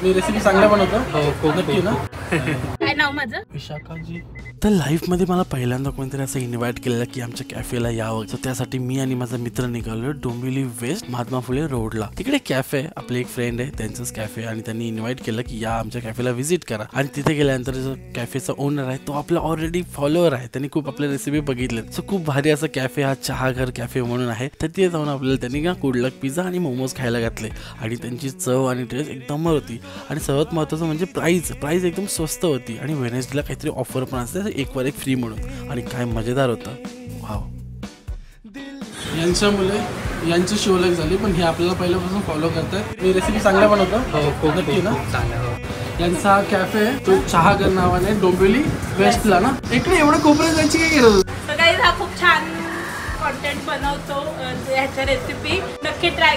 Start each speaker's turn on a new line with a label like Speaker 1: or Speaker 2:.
Speaker 1: मी recipe चांगल्या बनवतो.
Speaker 2: हो, खूप
Speaker 1: नक्की ना.
Speaker 3: काय नाव माझं?
Speaker 1: विशाखाजी. तर लाईफमध्ये मला पहिल्यांदा कोणतरी असं इन्व्हाइट केलेलं की आमच्या कॅफेला यावं. तर त्यासाठी मी आणि माझा मित्र निघालो डोंबिवली वेस्ट महात्मा फुले रोडला. तिकडे कॅफे आहे, आपले एक फ्रेंड आहे त्यांचंच कॅफे, आणि त्यांनी इन्व्हाइट केलं की या आमच्या कॅफेला व्हिजिट करा. आणि तिथे गेल्यानंतर जो कॅफेचा ओनर आहे तो आपला ऑलरेडी फॉलोअर आहे, त्यांनी खूप आपल्या रेसिपी बघितले. सो खूप भारी असं कॅफे, हा चहाघर कॅफे म्हणून आहे. तर तिथे जाऊन आपल्याला त्यांनी का कुडलक पिझ्झा आणि मोमोज खायला घातले. आणि त्यांची चव आणि टेस्ट एकदम होती. आणि सर्वात महत्त्वाचं म्हणजे प्राइस एकदम स्वस्त होती. आणि वेनेसडेला काहीतरी ऑफर पण असते, एक वर एक फ्री म्हणून. आणि काय मजेदार होतं. वाव. यांच्यामुळे यांची शिवलक झाली, पण हे आपल्याला पहिल्यापासून फॉलो करतात. मी रेसिपी चांगल्या बनवतो.
Speaker 2: हो, खूप
Speaker 1: नक्की ना.
Speaker 2: चांगलं. हो.
Speaker 1: यांचा हा कॅफे आहे तो चहाघर नावाने डोंबिवली वेस्टला ना. इकडे एवढं कोपऱ्यात जायची काय गरज.
Speaker 3: तर गाईज हा खूप छान कॉन्टेंट बनवतो ह्याच्या रेसिपी नक्की ट्राय